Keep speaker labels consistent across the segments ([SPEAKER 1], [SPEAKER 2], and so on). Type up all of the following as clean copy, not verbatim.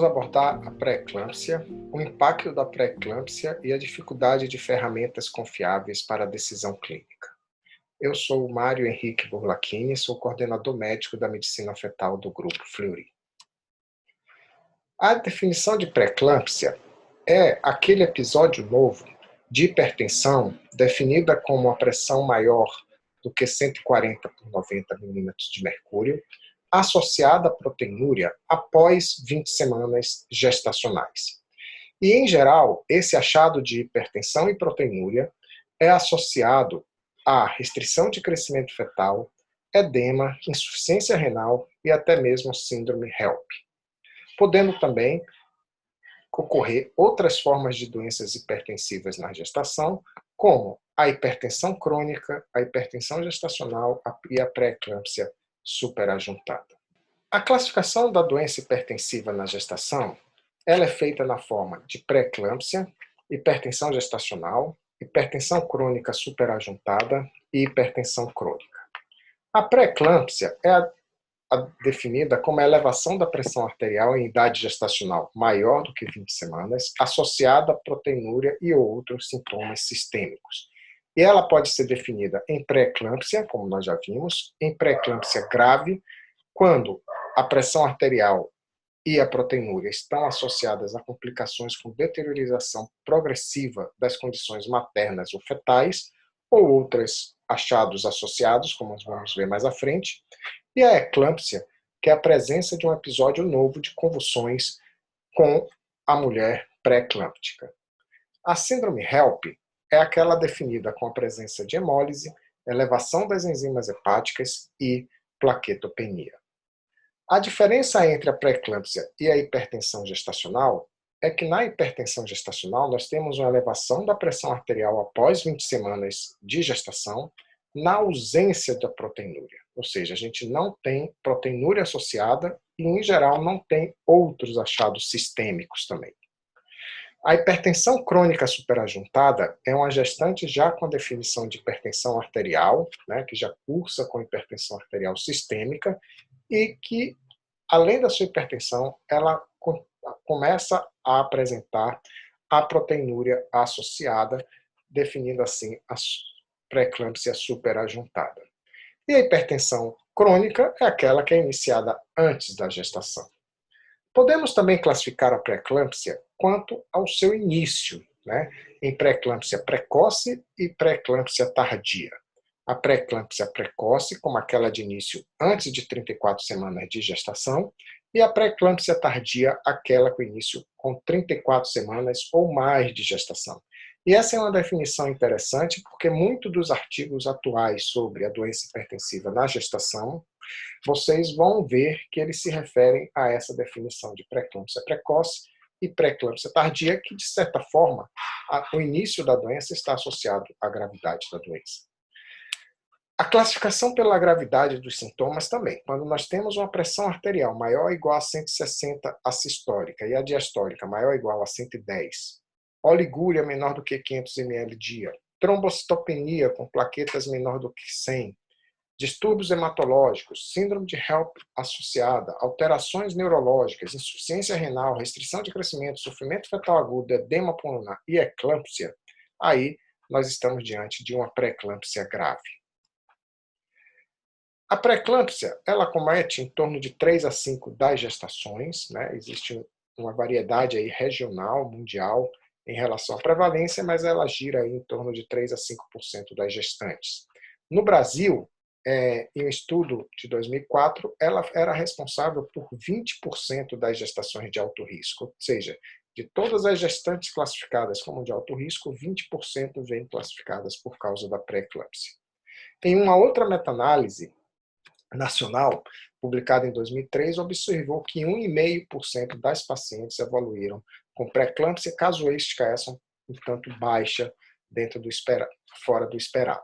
[SPEAKER 1] vamos abordar a pré-eclâmpsia, o impacto da pré-eclâmpsia e a dificuldade de ferramentas confiáveis para a decisão clínica. Eu sou o Mário Henrique Burlachini, sou coordenador médico da medicina fetal do Grupo Fleury. A definição de pré-eclâmpsia é aquele episódio novo de hipertensão definida como uma pressão maior do que 140 por 90 milímetros de mercúrio, associada à proteinúria após 20 semanas gestacionais. E, em geral, esse achado de hipertensão e proteinúria é associado à restrição de crescimento fetal, edema, insuficiência renal e até mesmo síndrome HELP. Podendo também ocorrer outras formas de doenças hipertensivas na gestação, como a hipertensão crônica, a hipertensão gestacional e a pré-eclâmpsia superajuntada. A classificação da doença hipertensiva na gestação, ela é feita na forma de pré-eclâmpsia, hipertensão gestacional, hipertensão crônica superajuntada e hipertensão crônica. A pré-eclâmpsia é definida como a elevação da pressão arterial em idade gestacional maior do que 20 semanas, associada à proteinúria e outros sintomas sistêmicos. E ela pode ser definida em pré-eclâmpsia, como nós já vimos, em pré-eclâmpsia grave, quando a pressão arterial e a proteinúria estão associadas a complicações com deteriorização progressiva das condições maternas ou fetais, ou outros achados associados, como nós vamos ver mais à frente, e a eclâmpsia, que é a presença de um episódio novo de convulsões com a mulher pré-eclâmptica. A síndrome HELP é aquela definida com a presença de hemólise, elevação das enzimas hepáticas e plaquetopenia. A diferença entre a pré-eclâmpsia e a hipertensão gestacional é que na hipertensão gestacional nós temos uma elevação da pressão arterial após 20 semanas de gestação, na ausência da proteinúria. Ou seja, a gente não tem proteinúria associada e, em geral, não tem outros achados sistêmicos também. A hipertensão crônica superajuntada é uma gestante já com a definição de hipertensão arterial, né, que já cursa com hipertensão arterial sistêmica e que, além da sua hipertensão, ela começa a apresentar a proteinúria associada, definindo assim a pré-eclâmpsia superajuntada. E a hipertensão crônica é aquela que é iniciada antes da gestação. Podemos também classificar a pré-eclâmpsia quanto ao seu início, né, em pré-eclâmpsia precoce e pré-eclâmpsia tardia. A pré-eclâmpsia precoce, como aquela de início antes de 34 semanas de gestação, e a pré-eclâmpsia tardia, aquela com início com 34 semanas ou mais de gestação. E essa é uma definição interessante porque muitos dos artigos atuais sobre a doença hipertensiva na gestação, vocês vão ver que eles se referem a essa definição de pré-eclâmpsia precoce e pré-eclâmpsia tardia, que, de certa forma, o início da doença está associado à gravidade da doença. A classificação pela gravidade dos sintomas também. Quando nós temos uma pressão arterial maior ou igual a 160 a sistólica e a diastólica maior ou igual a 110, oligúria menor do que 500 ml dia, trombocitopenia com plaquetas menor do que 100, distúrbios hematológicos, síndrome de HELP associada, alterações neurológicas, insuficiência renal, restrição de crescimento, sofrimento fetal agudo, edema pulmonar e eclâmpsia, aí nós estamos diante de uma pré-eclâmpsia grave. A pré-eclâmpsia, ela comete em torno de 3 a 5 das gestações, né? Existe uma variedade aí regional, mundial, em relação à prevalência, mas ela gira aí em torno de 3 a 5% das gestantes. No Brasil, em um estudo de 2004, ela era responsável por 20% das gestações de alto risco, ou seja, de todas as gestantes classificadas como de alto risco, 20% vêm classificadas por causa da pré-eclâmpsia. Em uma outra meta-análise nacional, publicada em 2003, observou que 1,5% das pacientes evoluíram com pré-eclâmpsia, casuística essa um tanto baixa fora do esperado.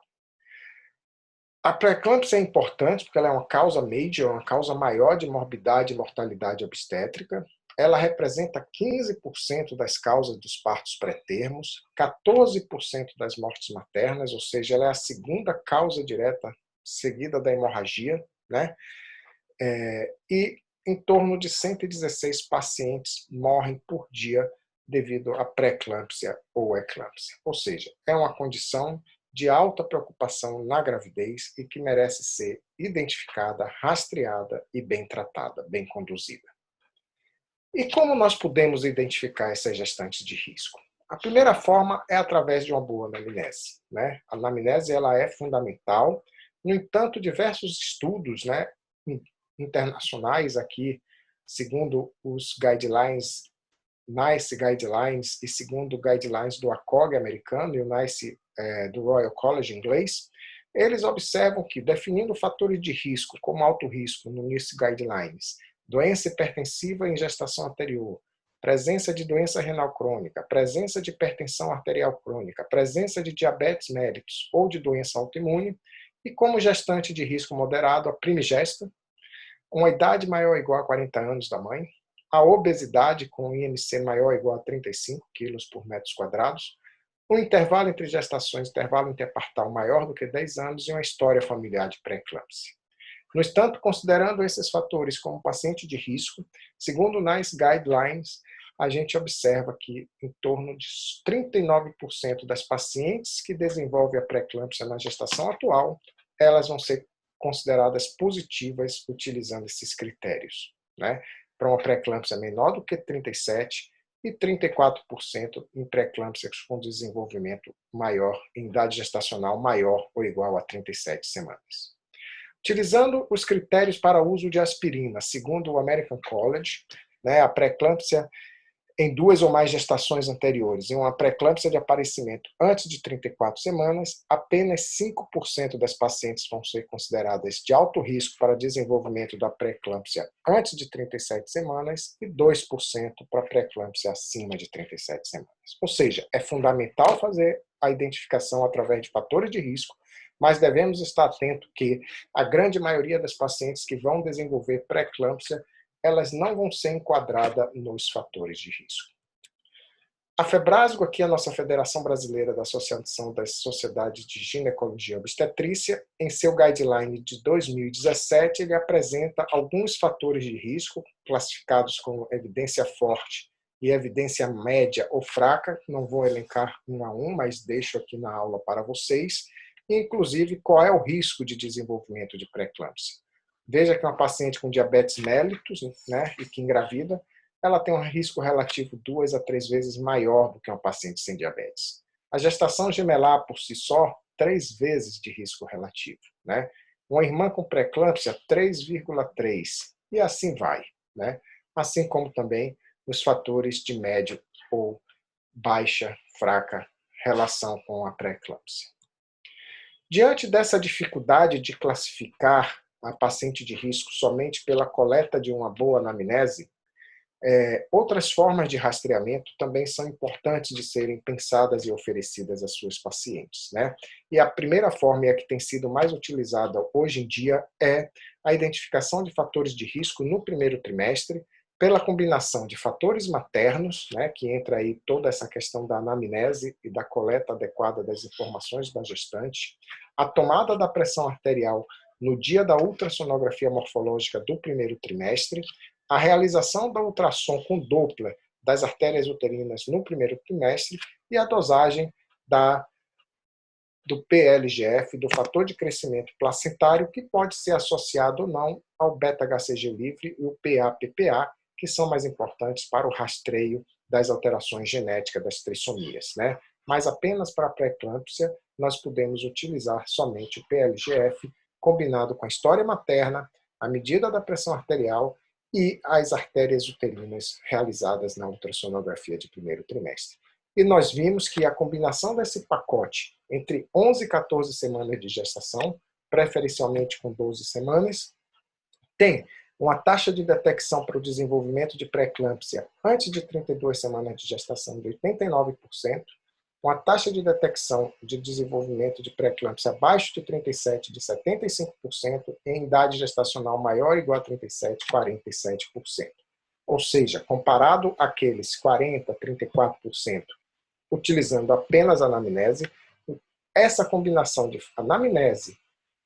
[SPEAKER 1] A pré-eclâmpsia é importante porque ela é uma causa major, uma causa maior de morbidade e mortalidade obstétrica. Ela representa 15% das causas dos partos pré-termos, 14% das mortes maternas, ou seja, ela é a segunda causa direta seguida da hemorragia, né? E em torno de 116 pacientes morrem por dia devido à pré-eclâmpsia ou eclâmpsia. Ou seja, é uma condição de alta preocupação na gravidez e que merece ser identificada, rastreada e bem tratada, bem conduzida. E como nós podemos identificar essas gestantes de risco? A primeira forma é através de uma boa anamnese, né? A anamnese ela é fundamental. No entanto, diversos estudos, né, internacionais aqui, segundo os guidelines, NICE Guidelines e segundo guidelines do ACOG americano e o NICE do Royal College inglês, eles observam que, definindo fatores de risco como alto risco no NICE Guidelines, doença hipertensiva em gestação anterior, presença de doença renal crônica, presença de hipertensão arterial crônica, presença de diabetes mellitus ou de doença autoimune, e como gestante de risco moderado, a primigesta, uma idade maior ou igual a 40 anos da mãe, a obesidade com IMC maior ou igual a 35 kg por metros quadrados, um intervalo entre gestações, intervalo interpartal maior do que 10 anos e uma história familiar de pré-eclâmpsia. No entanto, considerando esses fatores como paciente de risco, segundo o NICE Guidelines, a gente observa que em torno de 39% das pacientes que desenvolvem a pré-eclâmpsia na gestação atual, elas vão ser consideradas positivas utilizando esses critérios, né? Para uma pré-eclâmpsia menor do que 37 e 34% em pré-eclâmpsias com desenvolvimento maior, em idade gestacional maior ou igual a 37 semanas. Utilizando os critérios para uso de aspirina, segundo o American College, né, a pré-eclâmpsia em 2 ou mais gestações anteriores e uma pré-eclâmpsia de aparecimento antes de 34 semanas, apenas 5% das pacientes vão ser consideradas de alto risco para desenvolvimento da pré-eclâmpsia antes de 37 semanas e 2% para pré-eclâmpsia acima de 37 semanas. Ou seja, é fundamental fazer a identificação através de fatores de risco, mas devemos estar atentos que a grande maioria das pacientes que vão desenvolver pré-eclâmpsia elas não vão ser enquadradas nos fatores de risco. A FEBRASGO, aqui a nossa Federação Brasileira da Associação das Sociedades de Ginecologia e Obstetrícia, em seu guideline de 2017, ele apresenta alguns fatores de risco, classificados como evidência forte e evidência média ou fraca, não vou elencar um a um, mas deixo aqui na aula para vocês, e inclusive qual é o risco de desenvolvimento de pré-eclâmpsia. Veja que uma paciente com diabetes mellitus, né, e que engravida, ela tem um risco relativo 2 a 3 vezes maior do que uma paciente sem diabetes. A gestação gemelar, por si só, 3 vezes de risco relativo, né? Uma irmã com pré-eclâmpsia, 3,3, e assim vai, né? Assim como também os fatores de médio ou baixa, fraca relação com a pré-eclâmpsia. Diante dessa dificuldade de classificar a paciente de risco somente pela coleta de uma boa anamnese, outras formas de rastreamento também são importantes de serem pensadas e oferecidas às suas pacientes, né? E a primeira forma, e a que tem sido mais utilizada hoje em dia, é a identificação de fatores de risco no primeiro trimestre, pela combinação de fatores maternos, né, que entra aí toda essa questão da anamnese e da coleta adequada das informações da gestante, a tomada da pressão arterial no dia da ultrassonografia morfológica do primeiro trimestre, a realização da ultrassom com Doppler das artérias uterinas no primeiro trimestre e a dosagem do PLGF, do fator de crescimento placentário, que pode ser associado ou não ao beta-HCG livre e o PA-PPA, que são mais importantes para o rastreio das alterações genéticas das trissomias, né? Mas apenas para a pré-eclâmpsia nós podemos utilizar somente o PLGF combinado com a história materna, a medida da pressão arterial e as artérias uterinas realizadas na ultrassonografia de primeiro trimestre. E nós vimos que a combinação desse pacote entre 11 e 14 semanas de gestação, preferencialmente com 12 semanas, tem uma taxa de detecção para o desenvolvimento de pré-eclâmpsia antes de 32 semanas de gestação de 89%, uma taxa de detecção de desenvolvimento de pré-eclâmpsia abaixo de 37% de 75%, e em idade gestacional maior ou igual a 37%, 47%. Ou seja, comparado àqueles 40%, 34%, utilizando apenas a anamnese, essa combinação de anamnese,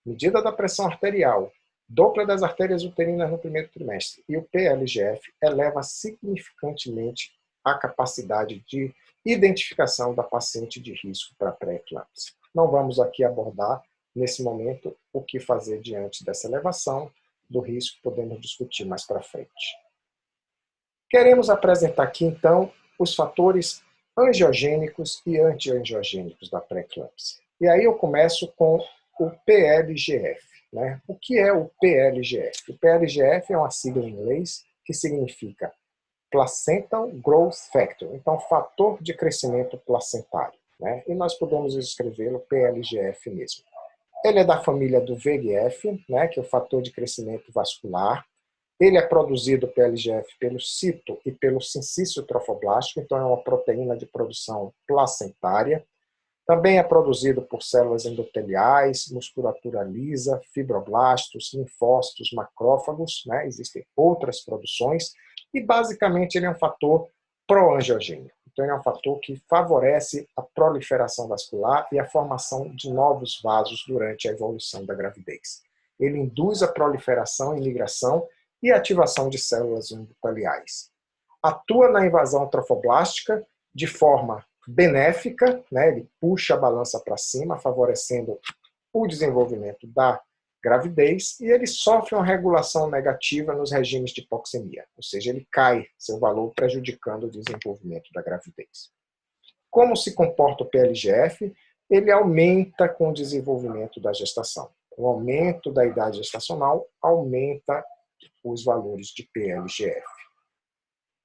[SPEAKER 1] medida da pressão arterial, dupla das artérias uterinas no primeiro trimestre e o PLGF eleva significantemente a capacidade de identificação da paciente de risco para pré-eclâmpsia. Não vamos aqui abordar, nesse momento, o que fazer diante dessa elevação do risco, podemos discutir mais para frente. Queremos apresentar aqui, então, os fatores angiogênicos e antiangiogênicos da pré-eclâmpsia. E aí eu começo com o PLGF. Né? O que é o PLGF? O PLGF é uma sigla em inglês que significa Placental Growth Factor, então fator de crescimento placentário. Né? E nós podemos escrevê-lo PLGF mesmo. Ele é da família do VEGF, né, que é o fator de crescimento vascular. Ele é produzido, PLGF, pelo cito e pelo sincício trofoblástico, então é uma proteína de produção placentária. Também é produzido por células endoteliais, musculatura lisa, fibroblastos, linfócitos, macrófagos, né? Existem outras produções, e basicamente ele é um fator proangiogênico. Então ele é um fator que favorece a proliferação vascular e a formação de novos vasos durante a evolução da gravidez. Ele induz a proliferação e migração e ativação de células endoteliais. Atua na invasão trofoblástica de forma benéfica, né? Ele puxa a balança para cima, favorecendo o desenvolvimento da gravidez, e ele sofre uma regulação negativa nos regimes de hipoxemia, ou seja, ele cai seu valor, prejudicando o desenvolvimento da gravidez. Como se comporta o PLGF? Ele aumenta com o desenvolvimento da gestação. O aumento da idade gestacional aumenta os valores de PLGF.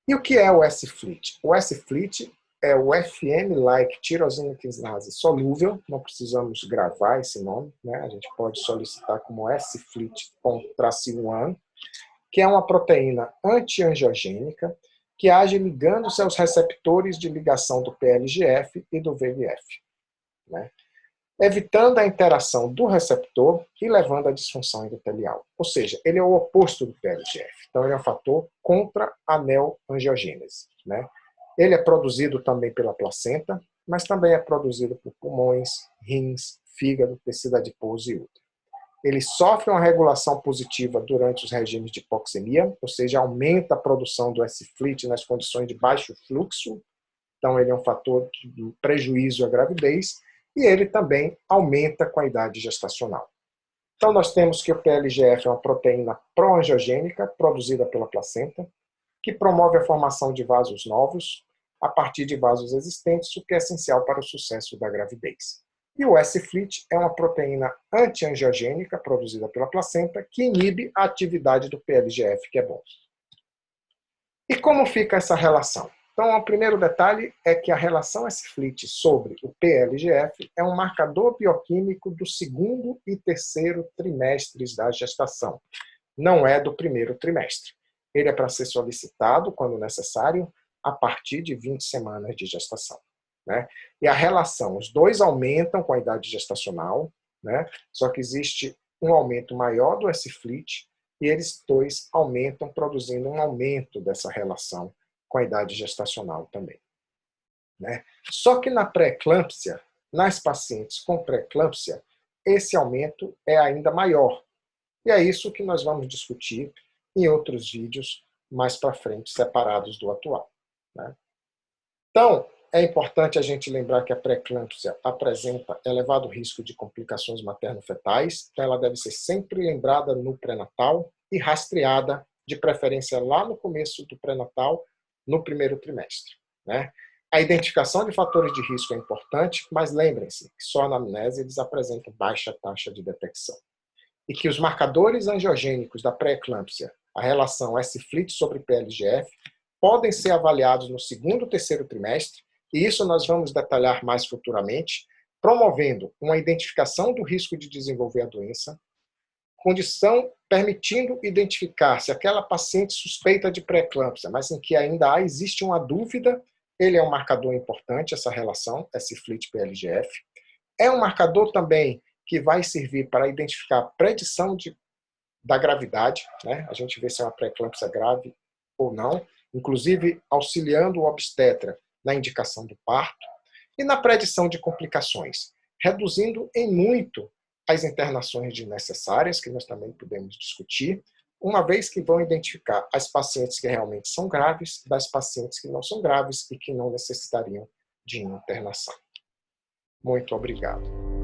[SPEAKER 1] E o que é o S-FLIT? O S-FLIT é o FM-like tirosina quinase solúvel, não precisamos gravar esse nome, né? A gente pode solicitar como S-FLIT-1, que é uma proteína antiangiogênica que age ligando-se aos receptores de ligação do PLGF e do VEGF, né? Evitando a interação do receptor e levando à disfunção endotelial. Ou seja, ele é o oposto do PLGF. Então, ele é um fator contra a neoangiogênese, né? Ele é produzido também pela placenta, mas também é produzido por pulmões, rins, fígado, tecido adiposo e útero. Ele sofre uma regulação positiva durante os regimes de hipoxemia, ou seja, aumenta a produção do S-FLIT nas condições de baixo fluxo, então ele é um fator de prejuízo à gravidez, e ele também aumenta com a idade gestacional. Então nós temos que o PLGF é uma proteína proangiogênica produzida pela placenta, que promove a formação de vasos novos a partir de vasos existentes, o que é essencial para o sucesso da gravidez. E o S-FLIT é uma proteína antiangiogênica produzida pela placenta que inibe a atividade do PLGF, que é bom. E como fica essa relação? Então, o primeiro detalhe é que a relação S-FLIT sobre o PLGF é um marcador bioquímico do segundo e terceiro trimestres da gestação, não é do primeiro trimestre. Ele é para ser solicitado, quando necessário, a partir de 20 semanas de gestação, né? E a relação, os dois aumentam com a idade gestacional, né? Só que existe um aumento maior do S-FLIT e eles dois aumentam, produzindo um aumento dessa relação com a idade gestacional também, né? Só que na pré-eclâmpsia, nas pacientes com pré-eclâmpsia, esse aumento é ainda maior. E é isso que nós vamos discutir em outros vídeos mais para frente, separados do atual, né? Então, é importante a gente lembrar que a pré-eclâmpsia apresenta elevado risco de complicações materno-fetais, então ela deve ser sempre lembrada no pré-natal e rastreada, de preferência lá no começo do pré-natal, no primeiro trimestre, né? A identificação de fatores de risco é importante, mas lembrem-se que só na anamnese eles apresentam baixa taxa de detecção. E que os marcadores angiogênicos da pré-eclâmpsia, a relação S-FLIT sobre PLGF, podem ser avaliados no segundo e terceiro trimestre, e isso nós vamos detalhar mais futuramente, promovendo uma identificação do risco de desenvolver a doença, condição permitindo identificar se aquela paciente suspeita de pré-eclâmpsia, mas em que ainda existe uma dúvida, ele é um marcador importante, essa relação, S-FLIT-PLGF. É um marcador também que vai servir para identificar a predição da gravidade, né? A gente vê se é uma pré-eclâmpsia grave ou não, inclusive auxiliando o obstetra na indicação do parto, e na predição de complicações, reduzindo em muito as internações desnecessárias, que nós também podemos discutir, uma vez que vão identificar as pacientes que realmente são graves, das pacientes que não são graves e que não necessitariam de internação. Muito obrigado.